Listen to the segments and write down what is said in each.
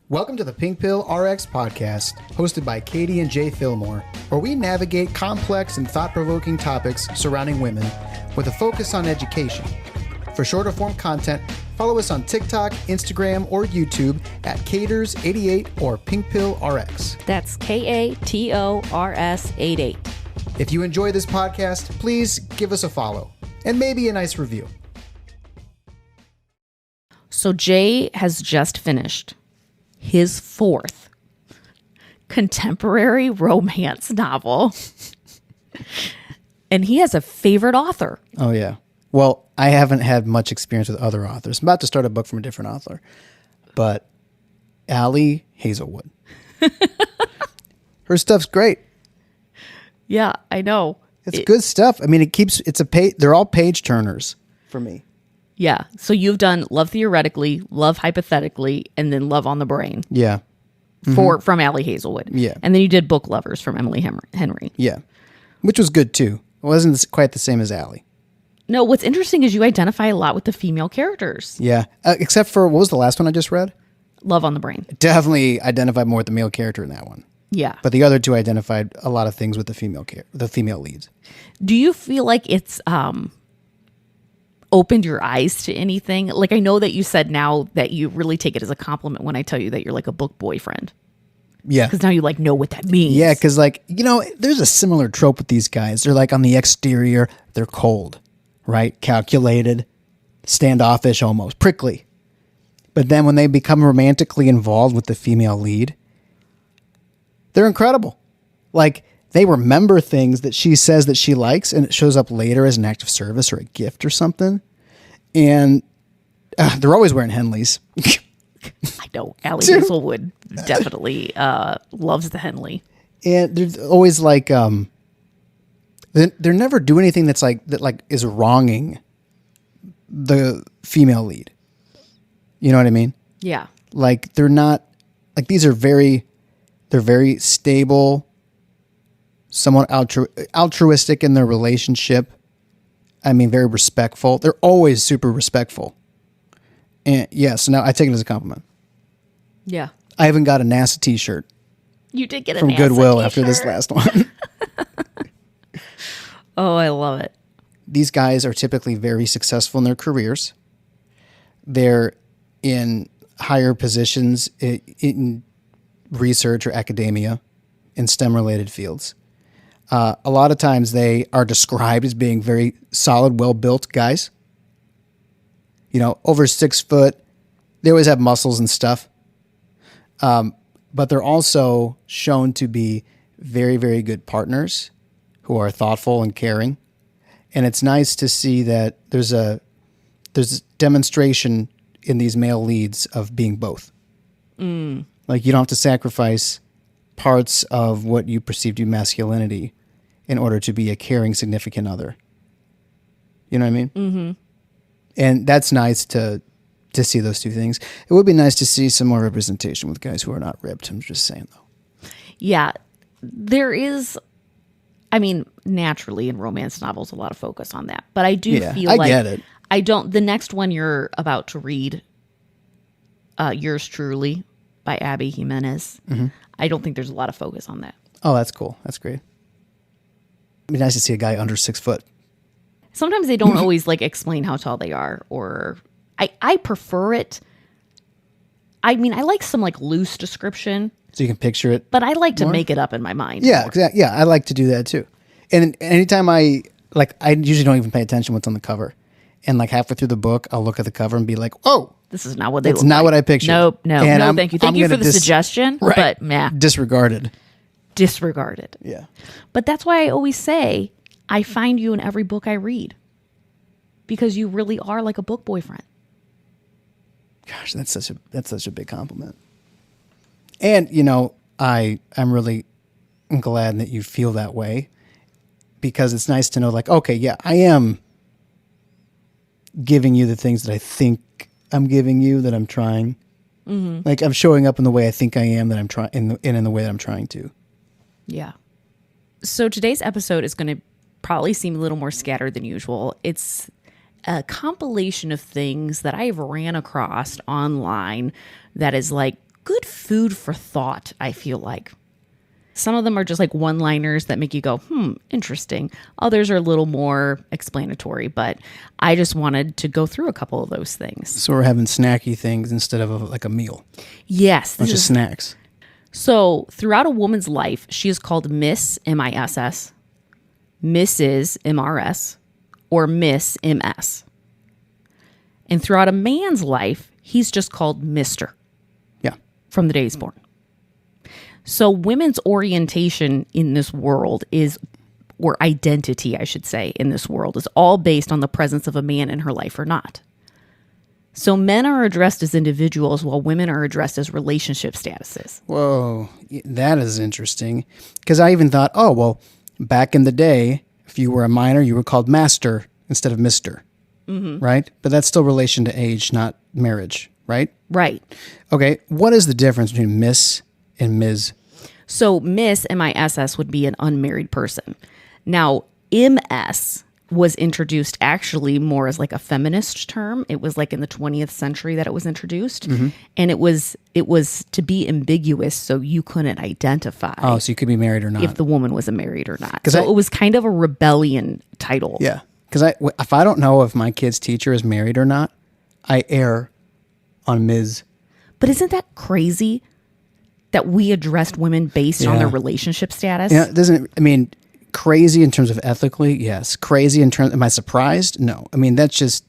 Welcome to the PinkpillRx podcast, hosted by Katie and Jay Fillmore, where we navigate complex and thought-provoking topics surrounding women with a focus on education. For shorter form content, follow us on TikTok, Instagram, or YouTube at Caters88 or PinkpillRx. That's KATORS88. If you enjoy this podcast, please give us a follow and maybe a nice review. So Jay has just finished his fourth contemporary romance novel. And he has a favorite author. Oh, yeah. Well, I haven't had much experience with other authors. I'm about to start a book from a different author. But Allie Hazelwood. Her stuff's great. Yeah, I know. It's good stuff. I mean, they're all page turners for me. Yeah. So you've done Love Theoretically, Love Hypothetically, and then Love on the Brain. Yeah. From Allie Hazelwood. Yeah. And then you did Book Lovers from Emily Henry. Yeah. Which was good too. It wasn't quite the same as Allie. No, what's interesting is you identify a lot with the female characters. Yeah. Except for, what was the last one I just read? Love on the Brain. Definitely identified more with the male character in that one. Yeah. But the other two identified a lot of things with the female leads. Do you feel like it's opened your eyes to anything? Like, I know that you said now that you really take it as a compliment when I tell you that you're like a book boyfriend. Yeah. Because now you like know what that means. Yeah, because there's a similar trope with these guys. They're like on the exterior, they're cold, right? Calculated, standoffish almost, prickly. But then when they become romantically involved with the female lead, they're incredible. Like, they remember things that she says that she likes, and it shows up later as an act of service or a gift or something. And they're always wearing Henleys. I know. Allie Hazelwood definitely loves the Henley. And they're always like, they're never do anything that is wronging the female lead. You know what I mean? Yeah. Like, they're not, like, they're very stable, somewhat altruistic in their relationship. I mean, very respectful. They're always super respectful. And yeah, so now I take it as a compliment. Yeah. I haven't got a NASA t-shirt. You did get a from NASA Goodwill t-shirt. After this last one. Oh, I love it. These guys are typically very successful in their careers. They're in higher positions in research or academia in STEM-related fields. A lot of times they are described as being very solid, well-built guys. Over 6 foot. They always have muscles and stuff. But they're also shown to be very, very good partners who are thoughtful and caring. And it's nice to see that there's a demonstration in these male leads of being both. Like, you don't have to sacrifice parts of what you perceive to be masculinity in order to be a caring significant other. You know what I mean? Mm-hmm. And that's nice to see those two things. It would be nice to see some more representation with guys who are not ripped. I'm just saying, though. Yeah. There is, naturally in romance novels, a lot of focus on that. But I do feel like... I get it. The next one you're about to read, Yours Truly, by Abby Jimenez, I don't think there's a lot of focus on that. Oh, that's cool. That's great. It'd be nice to see a guy under 6 foot. Sometimes they don't always explain how tall they are, or I prefer it. I like some loose description. So you can picture it. But I like to make it up in my mind. Yeah, exactly. Yeah, I like to do that too. And anytime I usually don't even pay attention what's on the cover. And halfway through the book, I'll look at the cover and be like, "Oh, this is not what they look like. It's not what I pictured." No, thank you. Thank you for the suggestion. Right. But nah. Disregarded. Yeah. But that's why I always say I find you in every book I read. Because you really are like a book boyfriend. Gosh, that's such a big compliment. And I'm really glad that you feel that way, because it's nice to know okay, yeah, I am giving you the things that I think I'm giving you, that I'm trying. Mm-hmm. I'm showing up in the way I think I am, that I'm trying, in the way that I'm trying to. Yeah. So today's episode is going to probably seem a little more scattered than usual. It's a compilation of things that I've ran across online that is good food for thought, I feel like. Some of them are just like one-liners that make you go, interesting. Others are a little more explanatory, but I just wanted to go through a couple of those things. So we're having snacky things instead of like a meal. Yes. Bunch of snacks. So throughout a woman's life, she is called Miss, M-I-S-S, Mrs., M-R-S, or Miss, M-S. And throughout a man's life, he's just called Mr. Yeah. From the day he's born. So women's orientation in this world is, or identity, I should say, in this world is all based on the presence of a man in her life or not. So men are addressed as individuals while women are addressed as relationship statuses. Whoa, that is interesting. Because I even thought, oh, well, back in the day, if you were a minor, you were called master instead of mister, right? But that's still relation to age, not marriage, right? Right. Okay, what is the difference between Miss and Ms.? So Miss, M-I-S-S, would be an unmarried person. Now, M.S. was introduced actually more as like a feminist term. It was like in the 20th century that it was introduced. And it was to be ambiguous, so you couldn't identify Oh, so you could be married or not. if the woman was married or not. So it was kind of a rebellion title. Yeah, because if I don't know if my kid's teacher is married or not, I err on Ms. But isn't that crazy that we addressed women based on their relationship status? Yeah, crazy in terms of ethically, yes. Crazy in terms, am I surprised? No. I mean, it's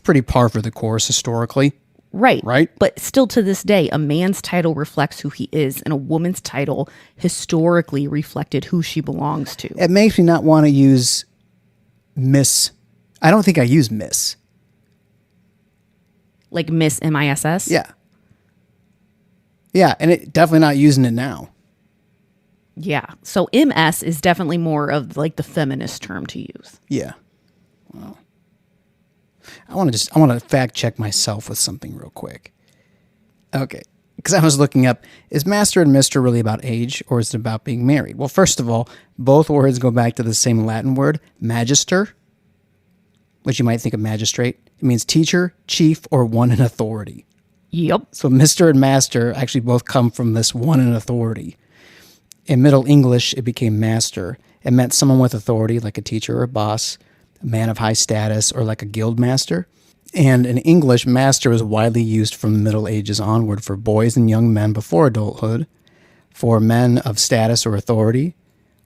pretty par for the course historically. Right. Right? But still to this day, a man's title reflects who he is, and a woman's title historically reflected who she belongs to. It makes me not want to use Miss. I don't think I use Miss. Like Miss, M-I-S-S? Yeah. Yeah, and it definitely not using it now. Yeah. So MS is definitely more of like the feminist term to use. Yeah. Wow. I want to fact check myself with something real quick. Okay. Because I was looking up, is master and mister really about age, or is it about being married? Well, first of all, both words go back to the same Latin word, magister, which you might think of magistrate. It means teacher, chief, or one in authority. Yep. So Mr. and Master actually both come from this one in authority. In Middle English, it became master. It meant someone with authority, like a teacher or a boss, a man of high status, or like a guild master. And in English, master was widely used from the Middle Ages onward for boys and young men before adulthood, for men of status or authority,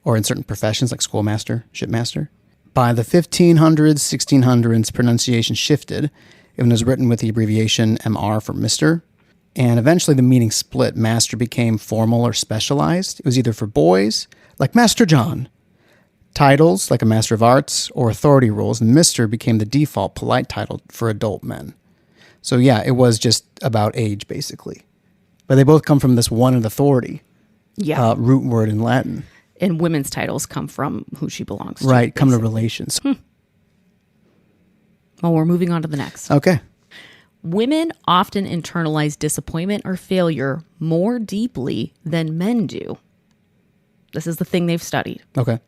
or in certain professions like schoolmaster, shipmaster. By the 1500s, 1600s, pronunciation shifted. It was written with the abbreviation MR for Mr. And eventually the meaning split. Master became formal or specialized. It was either for boys, like Master John, titles, like a Master of Arts, or authority roles. And Mr. became the default polite title for adult men. So yeah, it was just about age, basically. But they both come from this one in authority root word in Latin. And women's titles come from who she belongs to. Right, come to relations. Well, we're moving on to the next. Okay. Women often internalize disappointment or failure more deeply than men do. This is the thing they've studied. Okay.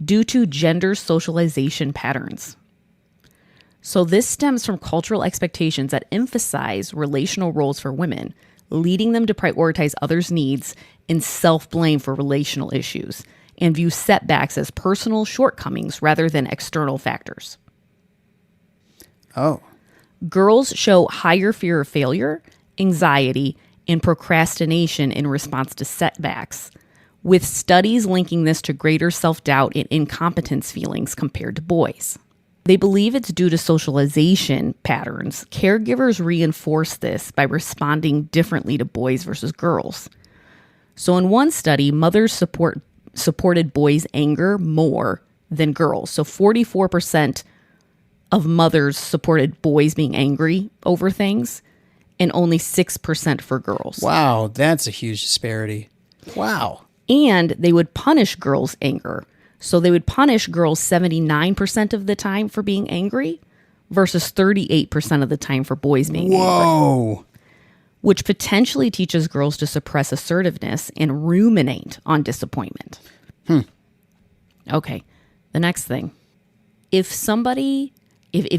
Due to gender socialization patterns. So this stems from cultural expectations that emphasize relational roles for women, leading them to prioritize others' needs and self-blame for relational issues, and view setbacks as personal shortcomings rather than external factors. Oh. Girls show higher fear of failure, anxiety, and procrastination in response to setbacks, with studies linking this to greater self-doubt and incompetence feelings compared to boys. They believe it's due to socialization patterns. Caregivers reinforce this by responding differently to boys versus girls. So in one study, mothers supported boys' anger more than girls. So 44% of mothers supported boys being angry over things, and only 6% for girls. Wow, that's a huge disparity. Wow. And they would punish girls' anger. So they would punish girls 79% of the time for being angry versus 38% of the time for boys being angry. Whoa. Which potentially teaches girls to suppress assertiveness and ruminate on disappointment. Okay, the next thing. If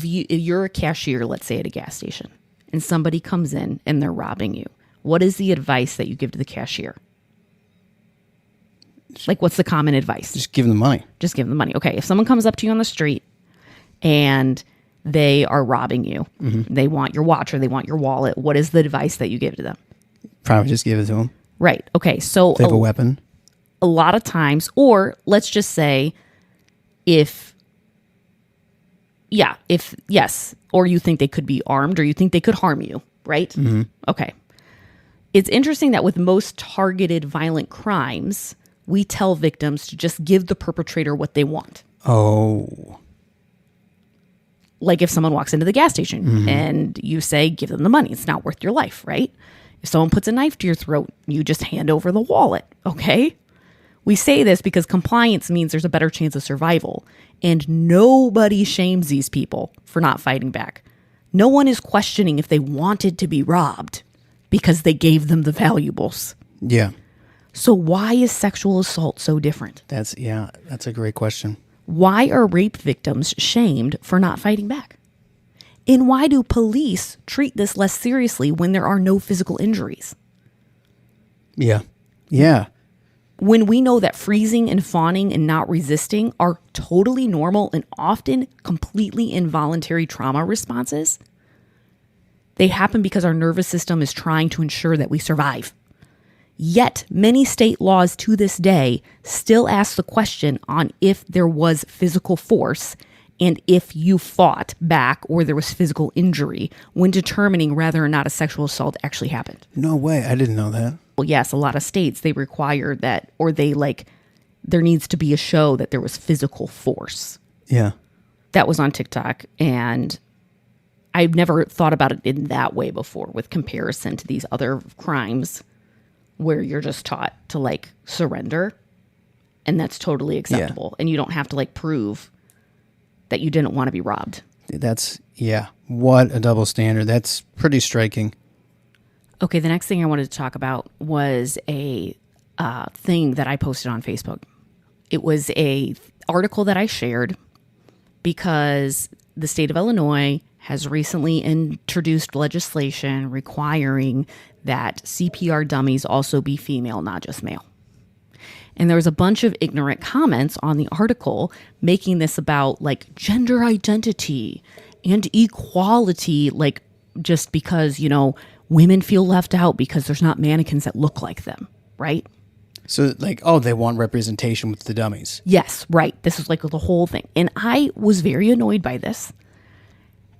you're a cashier, let's say at a gas station, and somebody comes in and they're robbing you, what is the advice that you give to the cashier? Like, what's the common advice? Just give them the money. Just give them the money. Okay, if someone comes up to you on the street and they are robbing you, they want your watch or they want your wallet, what is the advice that you give to them? Probably just give it to them. Right. Okay, so If they have a weapon. a lot of times, or let's just say if yes, or you think they could be armed or you think they could harm you, right? Okay. It's interesting that with most targeted violent crimes, we tell victims to just give the perpetrator what they want. Oh. Like if someone walks into the gas station and you say, give them the money, it's not worth your life, right? If someone puts a knife to your throat, you just hand over the wallet, okay? We say this because compliance means there's a better chance of survival, and nobody shames these people for not fighting back. No one is questioning if they wanted to be robbed because they gave them the valuables. Yeah. So why is sexual assault so different? That's a great question. Why are rape victims shamed for not fighting back? And why do police treat this less seriously when there are no physical injuries? Yeah. Yeah. When we know that freezing and fawning and not resisting are totally normal and often completely involuntary trauma responses, they happen because our nervous system is trying to ensure that we survive. Yet, many state laws to this day still ask the question on if there was physical force and if you fought back or there was physical injury when determining whether or not a sexual assault actually happened. No way. I didn't know that. Well, yes, a lot of states, they require that, or there needs to be a show that there was physical force. Yeah. That was on TikTok, and I've never thought about it in that way before with comparison to these other crimes where you're just taught to surrender, and that's totally acceptable. And you don't have to prove that you didn't want to be robbed. What a double standard. That's pretty striking. Okay, the next thing I wanted to talk about was a thing that I posted on Facebook. It was a article that I shared because the state of Illinois has recently introduced legislation requiring that CPR dummies also be female, not just male. And there was a bunch of ignorant comments on the article making this about gender identity and equality, just because, women feel left out because there's not mannequins that look like them, right? So they want representation with the dummies. Yes, right. This is the whole thing. And I was very annoyed by this.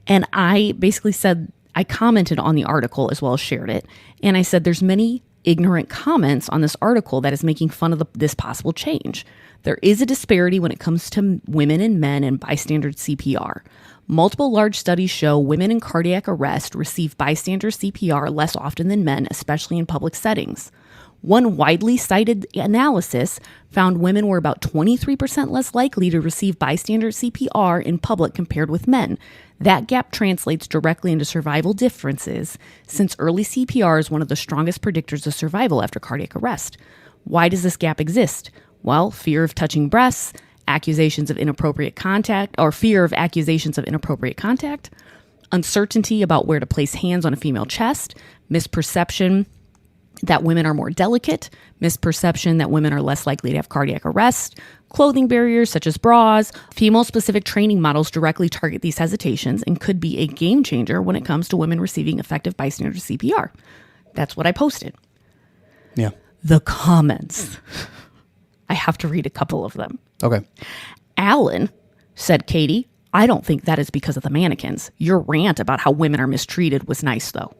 And I basically said, I commented on the article as well as shared it. And I said, there's many ignorant comments on this article that is making fun of this possible change. There is a disparity when it comes to women and men and bystander CPR. Multiple large studies show women in cardiac arrest receive bystander CPR less often than men, especially in public settings. One widely cited analysis found women were about 23% less likely to receive bystander CPR in public compared with men. That gap translates directly into survival differences, since early CPR is one of the strongest predictors of survival after cardiac arrest. Why does this gap exist? Well, fear of touching breasts, accusations of inappropriate contact, or fear of accusations of inappropriate contact, uncertainty about where to place hands on a female chest, misperception that women are more delicate, misperception that women are less likely to have cardiac arrest, clothing barriers such as bras. Female-specific training models directly target these hesitations and could be a game changer when it comes to women receiving effective bystander CPR. That's what I posted. Yeah. The comments. I have to read a couple of them. Okay. Alan said, Katie, I don't think that is because of the mannequins. Your rant about how women are mistreated was nice, though.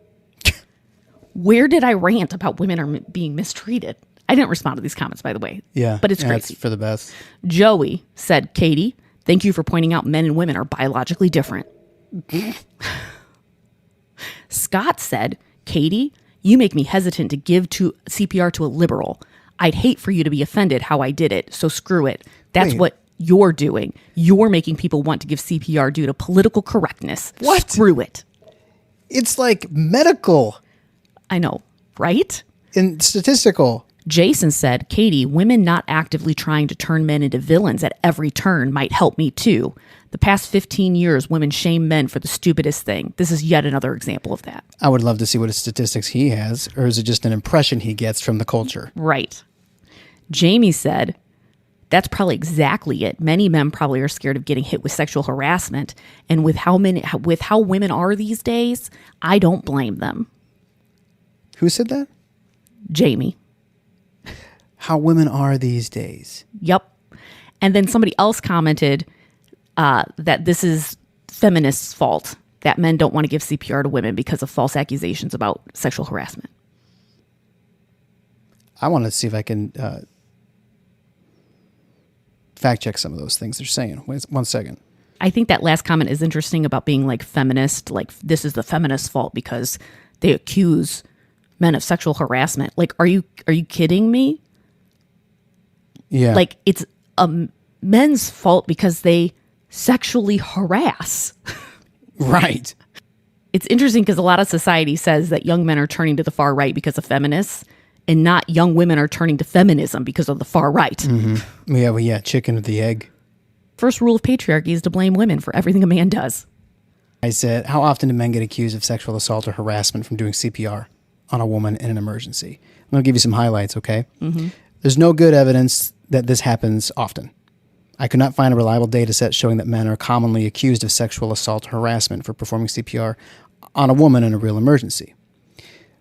Where did I rant about women are being mistreated? I didn't respond to these comments, by the way. Yeah. But it's crazy. It's for the best. Joey said, Katie, thank you for pointing out men and women are biologically different. Scott said, Katie, you make me hesitant to give CPR to a liberal. I'd hate for you to be offended how I did it, so screw it. That's what you're doing. You're making people want to give CPR due to political correctness. What? Screw it. It's medical I know, right? and statistical. Jason said, Katie, women not actively trying to turn men into villains at every turn might help me too. The past 15 years, women shame men for the stupidest thing. This is yet another example of that. I would love to see what statistics he has, or is it just an impression he gets from the culture? Right. Jamie said, that's probably exactly it. Many men probably are scared of getting hit with sexual harassment. And with how women are these days, I don't blame them. Who said that? Jamie. How women are these days. Yep. And then somebody else commented that this is feminists' fault, that men don't want to give CPR to women because of false accusations about sexual harassment. I want to see if I can fact check some of those things they're saying. Wait 1 second. I think that last comment is interesting about being like feminist, like this is the feminists' fault because they accuse men of sexual harassment. Like, are you kidding me? Yeah. Like, it's men's fault because they sexually harass. Right. It's interesting because a lot of society says that young men are turning to the far right because of feminists, and not young women are turning to feminism because of the far right. Mm-hmm. Yeah, chicken or the egg. First rule of patriarchy is to blame women for everything a man does. I said, how often do men get accused of sexual assault or harassment from doing CPR on a woman in an emergency? I'm going to give you some highlights, okay? Mm-hmm. There's no good evidence that this happens often. I could not find a reliable data set showing that men are commonly accused of sexual assault or harassment for performing CPR on a woman in a real emergency.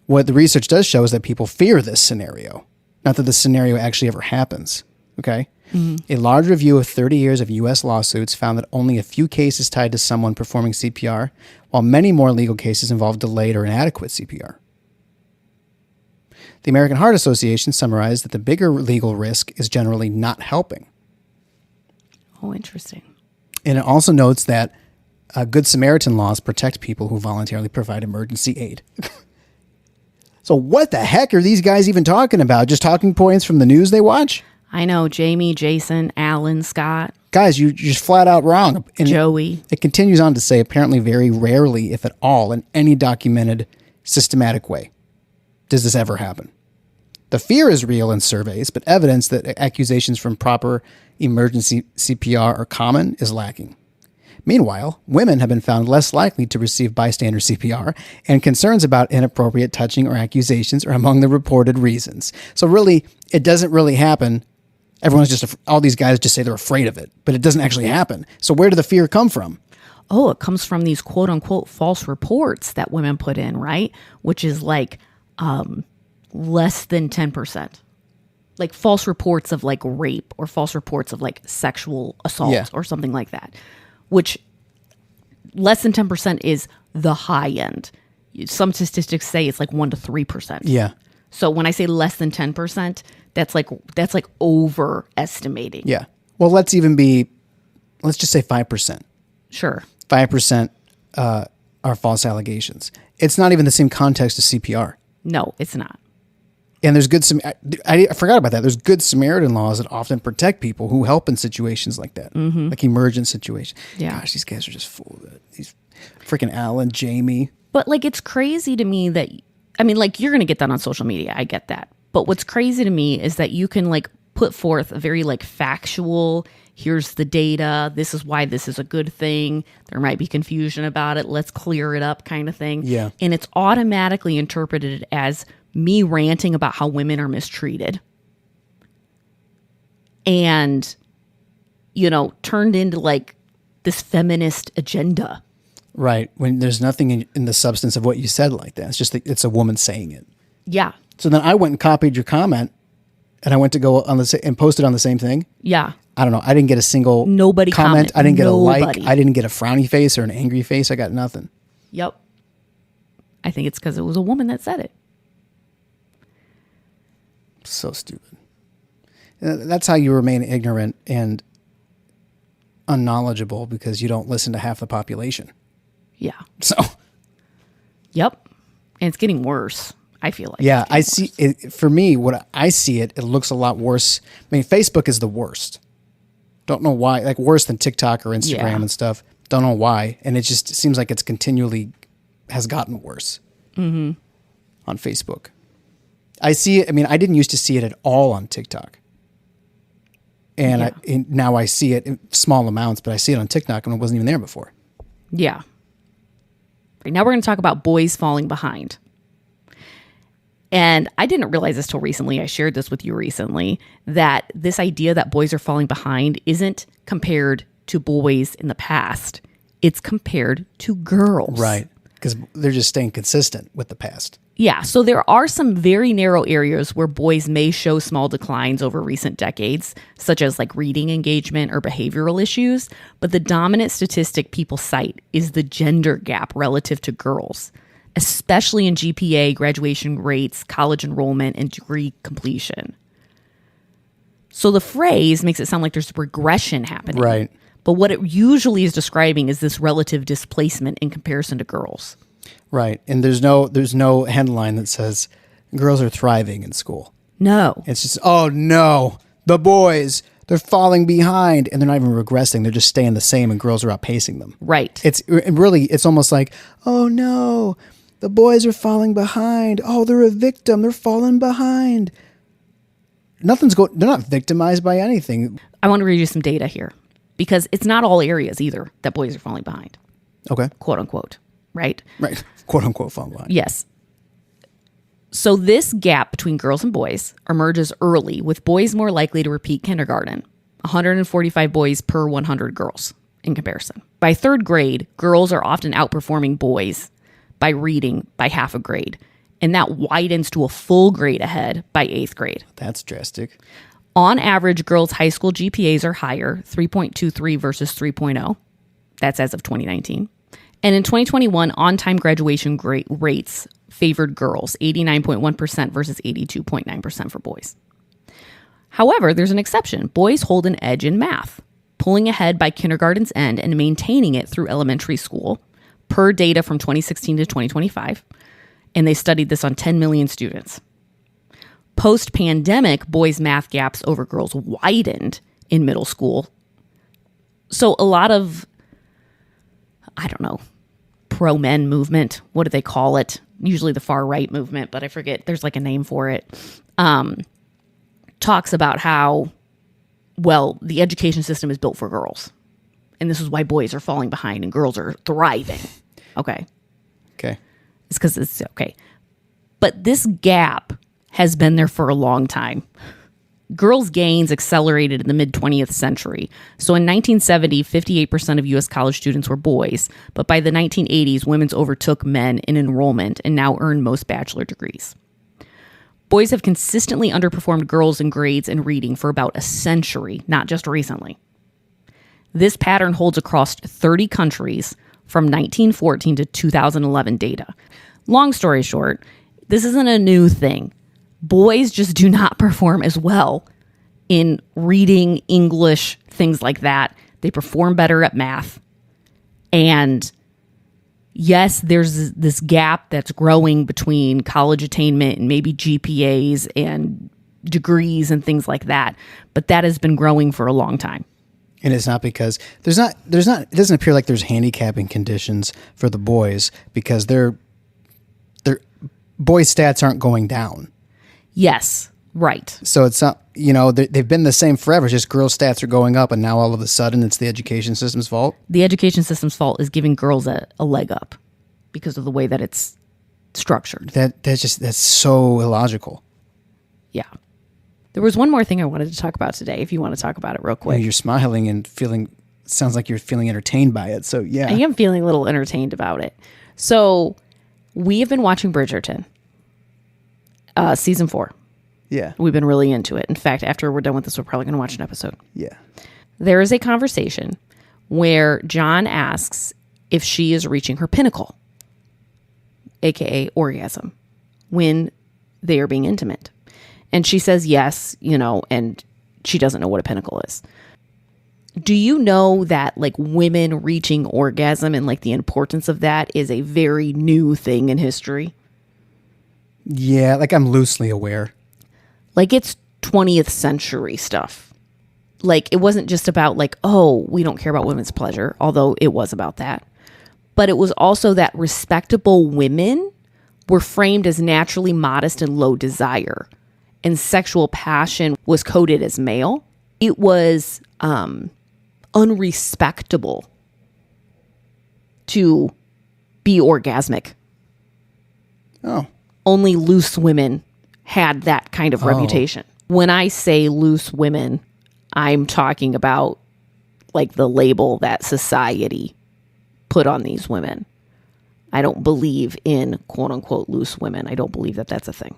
What the research does show is that people fear this scenario, not that the scenario actually ever happens, okay? Mm-hmm. A large review of 30 years of U.S. lawsuits found that only a few cases tied to someone performing CPR, while many more legal cases involved delayed or inadequate CPR. The American Heart Association summarized that the bigger legal risk is generally not helping. Oh, interesting. And it also notes that Good Samaritan laws protect people who voluntarily provide emergency aid. So what the heck are these guys even talking about? Just talking points from the news they watch? I know, Jamie, Jason, Alan, Scott. Guys, you're just flat out wrong. And Joey. It continues on to say, apparently very rarely, if at all, in any documented systematic way, does this ever happen. The fear is real in surveys, but evidence that accusations from proper emergency CPR are common is lacking. Meanwhile, women have been found less likely to receive bystander CPR, and concerns about inappropriate touching or accusations are among the reported reasons. So really, it doesn't really happen. Everyone's just, all these guys just say they're afraid of it, but it doesn't actually happen. So where did the fear come from? Oh, it comes from these quote unquote false reports that women put in, right? Which is like less than 10%. Like false reports of like rape or false reports of like sexual assault or something like that. Which less than 10% is the high end. Some statistics say it's like 1 to 3%. Yeah. So when I say less than 10%, that's like overestimating. Yeah. Well, let's just say 5%. Sure. 5% are false allegations. It's not even the same context as CPR. No, it's not. And there's I forgot about that. There's Good Samaritan laws that often protect people who help in situations like that, like emergent situations. Yeah. Gosh, these guys are just full of it. These freaking Alan, Jamie. But like, it's crazy to me that, I mean, like, you're going to get that on social media. I get that. But what's crazy to me is that you can like put forth a very like factual, here's the data, this is why this is a good thing. There might be confusion about it. Let's clear it up kind of thing. Yeah. And it's automatically interpreted as me ranting about how women are mistreated and, you know, turned into like this feminist agenda. Right. When there's nothing in the substance of what you said like that. It's just it's a woman saying it. Yeah. So then I went and copied your comment and I went to go on and posted on the same thing. Yeah. I don't know. I didn't get a single comment. I didn't get a like. Nobody. I didn't get a frowny face or an angry face. I got nothing. Yep. I think it's because it was a woman that said it. So stupid. That's how you remain ignorant and unknowledgeable, because you don't listen to half the population. Yeah. So. Yep. And it's getting worse, I feel like. Yeah, I see it. For me, what I see it looks a lot worse. I mean, Facebook is the worst. Don't know why. Like worse than TikTok or Instagram and stuff. Don't know why. And it just seems like it's continually has gotten worse on Facebook. I see it. I mean, I didn't used to see it at all on TikTok. And, now I see it in small amounts, but I see it on TikTok and it wasn't even there before. Yeah. Right, now we're going to talk about boys falling behind. And I didn't realize this till recently. I shared this with you recently, that this idea that boys are falling behind isn't compared to boys in the past. It's compared to girls. Right. Because they're just staying consistent with the past. Yeah. So there are some very narrow areas where boys may show small declines over recent decades, such as like reading engagement or behavioral issues. But the dominant statistic people cite is the gender gap relative to girls, especially in GPA, graduation rates, college enrollment, and degree completion. So the phrase makes it sound like there's regression happening. Right. But what it usually is describing is this relative displacement in comparison to girls. Right. And there's no headline that says girls are thriving in school. No. It's just, oh no, the boys, they're falling behind, and they're not even regressing. They're just staying the same, and girls are outpacing them. Right. It's almost like, oh no, the boys are falling behind. Oh, they're a victim. They're falling behind. They're not victimized by anything. I want to read you some data here because it's not all areas either that boys are falling behind. Okay. Quote unquote. Right? Right. Quote unquote falling behind. Yes. So this gap between girls and boys emerges early, with boys more likely to repeat kindergarten, 145 boys per 100 girls in comparison. By third grade, girls are often outperforming boys by reading by half a grade, and that widens to a full grade ahead by eighth grade. That's drastic. On average, girls' high school GPAs are higher, 3.23 versus 3.0. That's as of 2019. And in 2021, on-time graduation rates favored girls, 89.1% versus 82.9% for boys. However, there's an exception. Boys hold an edge in math, pulling ahead by kindergarten's end and maintaining it through elementary school, per data from 2016 to 2025. And they studied this on 10 million students. Post-pandemic, boys' math gaps over girls widened in middle school. So a lot of, I don't know, pro-men movement, what do they call it? Usually the far-right movement, but I forget, there's like a name for it, talks about how, well, the education system is built for girls. And this is why boys are falling behind and girls are thriving. Okay. Okay. It's because it's okay. But this gap has been there for a long time. Girls' gains accelerated in the mid-20th century. So in 1970, 58% of U.S. college students were boys. But by the 1980s, women overtook men in enrollment and now earn most bachelor degrees. Boys have consistently underperformed girls in grades and reading for about a century, not just recently. This pattern holds across 30 countries from 1914 to 2011 data. Long story short, this isn't a new thing. Boys just do not perform as well in reading, English, things like that. They perform better at math. And yes, there's this gap that's growing between college attainment and maybe GPAs and degrees and things like that. But that has been growing for a long time. And it's not because it doesn't appear like there's handicapping conditions for the boys because their boys' stats aren't going down. Yes, right. So it's not, they've been the same forever. It's just girls' stats are going up, and now all of a sudden it's the education system's fault. The education system's fault is giving girls a leg up because of the way that it's structured. That's so illogical. Yeah. There was one more thing I wanted to talk about today, if you want to talk about it real quick. You're smiling and sounds like you're feeling entertained by it. So yeah. I am feeling a little entertained about it. So we have been watching Bridgerton. Season 4. Yeah. We've been really into it. In fact, after we're done with this, we're probably going to watch an episode. Yeah. There is a conversation where John asks if she is reaching her pinnacle, aka orgasm, when they are being intimate. And she says yes, and she doesn't know what a pinnacle is. Do you know that women reaching orgasm and the importance of that is a very new thing in history? Yeah, I'm loosely aware. It's 20th century stuff. It wasn't just about we don't care about women's pleasure, although it was about that. But it was also that respectable women were framed as naturally modest and low desire, and sexual passion was coded as male. It was unrespectable to be orgasmic. Oh. Only loose women had that kind of reputation. When I say loose women, I'm talking about like the label that society put on these women. I don't believe in quote unquote loose women. I don't believe that that's a thing.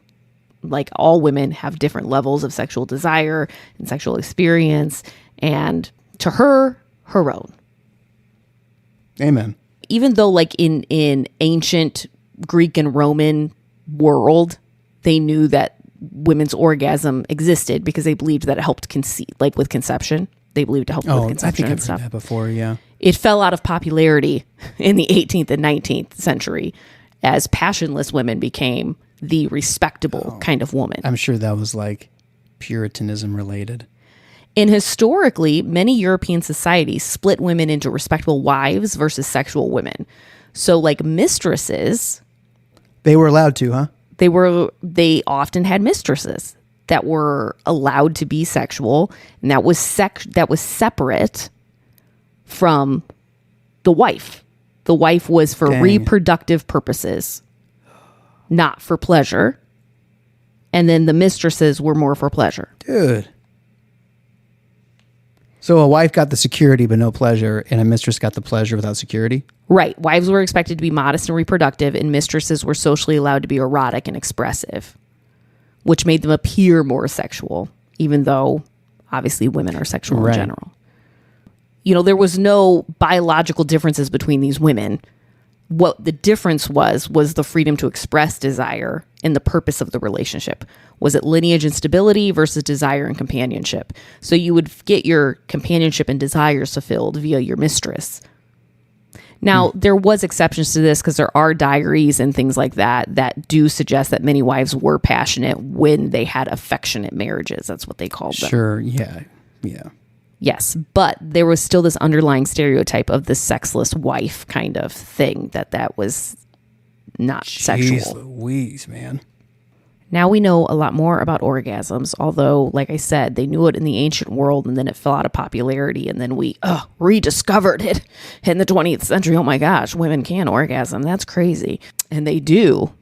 Like, all women have different levels of sexual desire and sexual experience, and to her own. Amen. Even though like in ancient Greek and Roman world, they knew that women's orgasm existed because they believed that it helped conceive, like with conception. They believed it helped with conception I think and I've stuff. heard that before, yeah. It fell out of popularity in the 18th and 19th century as passionless women became the respectable kind of woman. I'm sure that was like Puritanism related. And historically, many European societies split women into respectable wives versus sexual women. So like mistresses, They were allowed to, huh? they often had mistresses that were allowed to be sexual, and that was separate from the wife. The wife was for Dang. reproductive purposes, not for pleasure. And then the mistresses were more for pleasure. Dude. So a wife got the security but no pleasure, and a mistress got the pleasure without security? Right. Wives were expected to be modest and reproductive, and mistresses were socially allowed to be erotic and expressive, which made them appear more sexual, even though obviously women are sexual in general. You know, there was no biological differences between these women. What the difference was the freedom to express desire and the purpose of the relationship. Was it lineage and stability versus desire and companionship? So you would get your companionship and desires fulfilled via your mistress. Now, there was exceptions to this because there are diaries and things like that do suggest that many wives were passionate when they had affectionate marriages. That's what they called them. Sure, yeah. Yes, but there was still this underlying stereotype of the sexless wife kind of thing, that was not sexual. Jeez Louise, man. Now we know a lot more about orgasms, although, like I said, they knew it in the ancient world, and then it fell out of popularity, and then we rediscovered it in the 20th century. Oh my gosh, women can orgasm. That's crazy. And they do.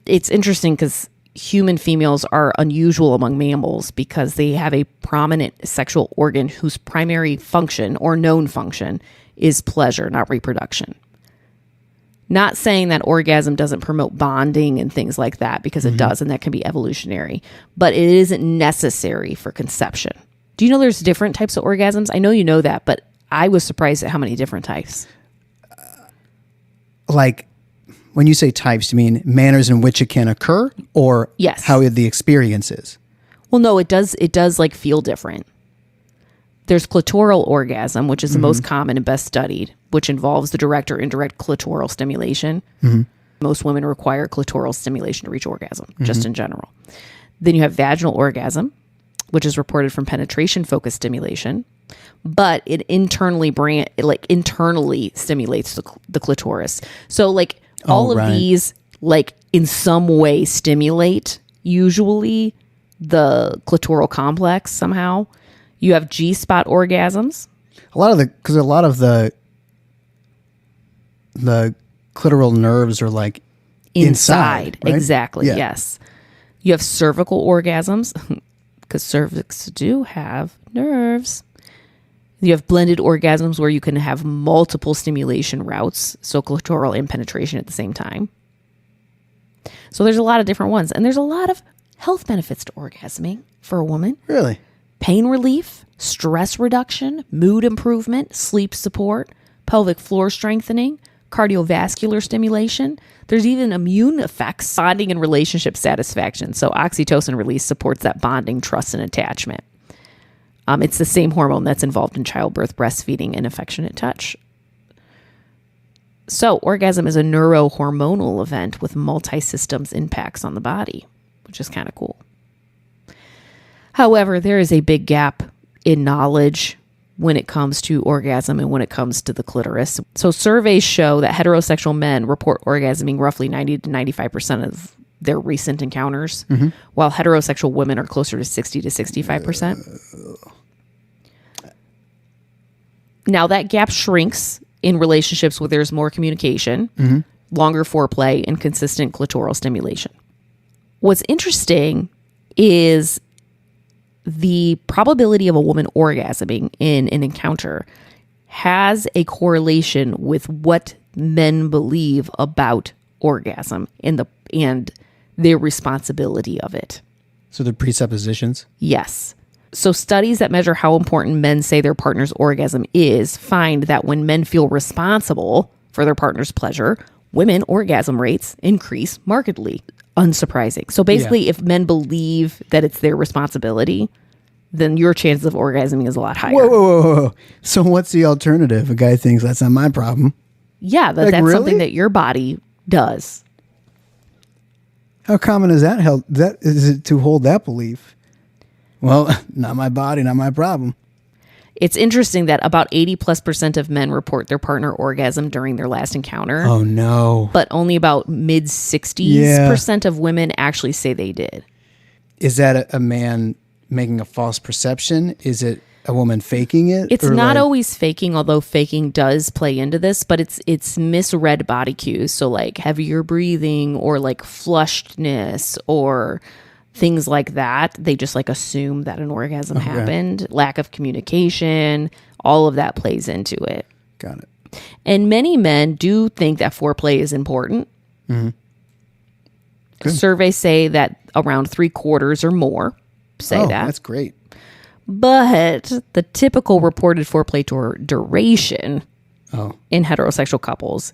It's interesting because human females are unusual among mammals because they have a prominent sexual organ whose primary function or known function is pleasure, not reproduction. Not saying that orgasm doesn't promote bonding and things like that, because it does, and that can be evolutionary, but it isn't necessary for conception. Do you know there's different types of orgasms? I know you know that, but I was surprised at how many different types. Like, when you say types, do you mean manners in which it can occur, or Yes. how the experience is? Well, no, it does like feel different. There's clitoral orgasm, which is the most common and best studied, which involves the direct or indirect clitoral stimulation. Most women require clitoral stimulation to reach orgasm, just in general. Then you have vaginal orgasm, which is reported from penetration-focused stimulation, but it internally stimulates the clitoris. So, like, all of these, like, in some way stimulate, usually, the clitoral complex somehow. You have G-spot orgasms. A lot of the clitoral nerves are like inside, right? Exactly. Yeah. Yes. You have cervical orgasms because cervix do have nerves. You have blended orgasms where you can have multiple stimulation routes, so clitoral and penetration at the same time. So there's a lot of different ones, and there's a lot of health benefits to orgasming for a woman. Really? Pain relief, stress reduction, mood improvement, sleep support, pelvic floor strengthening, cardiovascular stimulation. There's even immune effects, bonding and relationship satisfaction. So oxytocin release supports that bonding, trust, and attachment. It's the same hormone that's involved in childbirth, breastfeeding, and affectionate touch. So orgasm is a neurohormonal event with multi-systems impacts on the body, which is kind of cool. However, there is a big gap in knowledge when it comes to orgasm and when it comes to the clitoris. So surveys show that heterosexual men report orgasming roughly 90 to 95% of their recent encounters, while heterosexual women are closer to 60 to 65%. Now that gap shrinks in relationships where there's more communication, longer foreplay, and consistent clitoral stimulation. What's interesting is the probability of a woman orgasming in an encounter has a correlation with what men believe about orgasm and their responsibility of it. So the presuppositions? Yes. So studies that measure how important men say their partner's orgasm is find that when men feel responsible for their partner's pleasure, women orgasm rates increase markedly. Unsurprising. So basically, if men believe that it's their responsibility, then your chances of orgasming is a lot higher. Whoa. So what's the alternative? A guy thinks that's not my problem. Yeah, that's really? something that your body does. How common is that? Is it to hold that belief? Well, not my body, not my problem. It's interesting that about 80+% of men report their partner orgasm during their last encounter. Oh, no. But only about mid-60s% of women actually say they did. Is that a man making a false perception? Is it a woman faking it? It's not always faking, although faking does play into this, but it's misread body cues. So like heavier breathing or like flushedness or things like that. They just like assume that an orgasm happened. Lack of communication, all of that plays into it. Got it. And many men do think that foreplay is important. Surveys say that around 3/4 or more say that. That's great. But the typical reported foreplay duration in heterosexual couples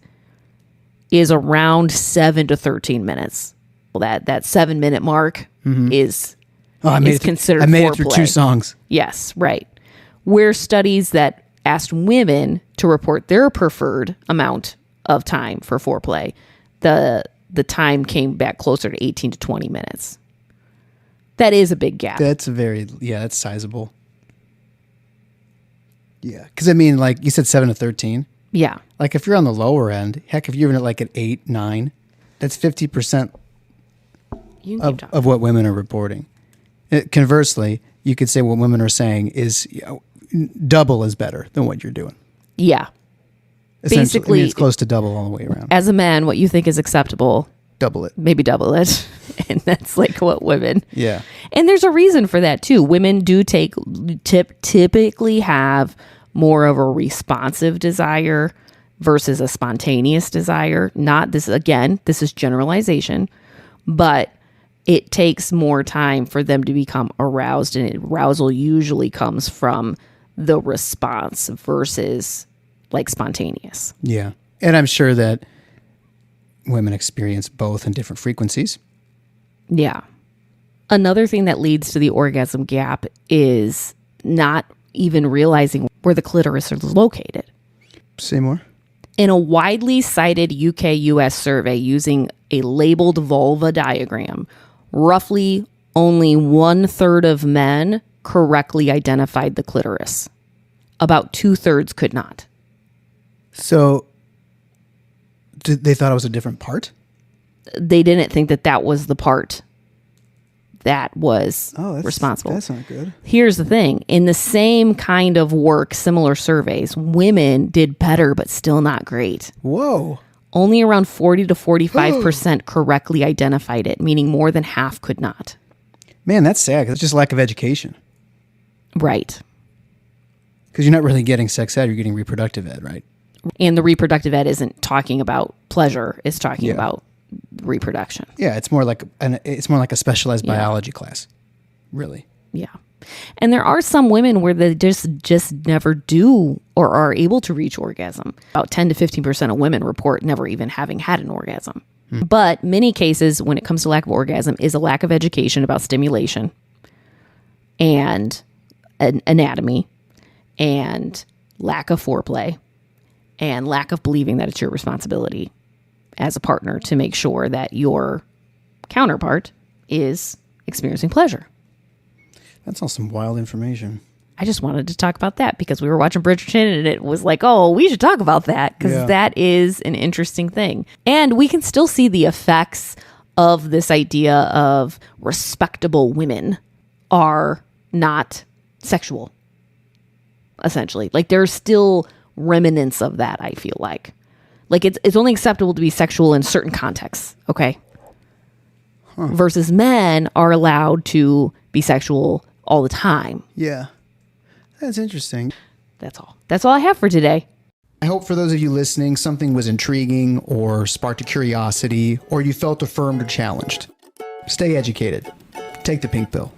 is around 7 to 13 minutes. Well, that 7-minute mark is considered foreplay. I made it through 2 songs. Yes, right. Where studies that asked women to report their preferred amount of time for foreplay, the time came back closer to 18 to 20 minutes. That is a big gap. That's that's sizable. Yeah. Because, I mean, like you said, 7 to 13. Yeah. Like if you're on the lower end, heck, if you're at like an 8, 9, that's 50% of what women are reporting. Conversely, you could say what women are saying is double is better than what you're doing. Yeah. Basically, it's close to double all the way around. As a man, what you think is acceptable, double it. Maybe double it. And that's like what women. Yeah. And there's a reason for that too. Women do typically have more of a responsive desire versus a spontaneous desire. This is generalization, but it takes more time for them to become aroused, and arousal usually comes from the response versus like spontaneous. Yeah. And I'm sure that women experience both in different frequencies. Yeah. Another thing that leads to the orgasm gap is not even realizing where the clitoris is located. Say more. In a widely cited UK-US survey using a labeled vulva diagram, roughly only 1/3 of men correctly identified the clitoris. About 2/3 could not. So they thought it was a different part? They didn't think that was the part that was responsible. That's not good. Here's the thing. In the same kind of work, similar surveys, women did better, but still not great. Whoa. Only around 40 to 45% correctly identified it, meaning more than half could not. Man, that's sad. It's just lack of education. Right. Because you're not really getting sex ed, you're getting reproductive ed, right? And the reproductive ed isn't talking about pleasure, it's talking about reproduction. Yeah, it's more like a specialized biology class. Really. Yeah. And there are some women where they just never do or are able to reach orgasm. About 10 to 15% of women report never even having had an orgasm. But many cases, when it comes to lack of orgasm, is a lack of education about stimulation and anatomy and lack of foreplay and lack of believing that it's your responsibility as a partner to make sure that your counterpart is experiencing pleasure. That's all some wild information. I just wanted to talk about that because we were watching Bridgerton and it was like, oh, we should talk about that because that is an interesting thing. And we can still see the effects of this idea of respectable women are not sexual, essentially. Like there's still remnants of that, I feel like. Like it's only acceptable to be sexual in certain contexts, okay? Versus men are allowed to be sexual all the time. Yeah. That's interesting. That's all. That's all I have for today. I hope for those of you listening, something was intriguing or sparked a curiosity, or you felt affirmed or challenged. Stay educated. Take the pink pill.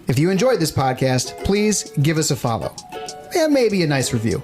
If you enjoyed this podcast, please give us a follow and maybe a nice review.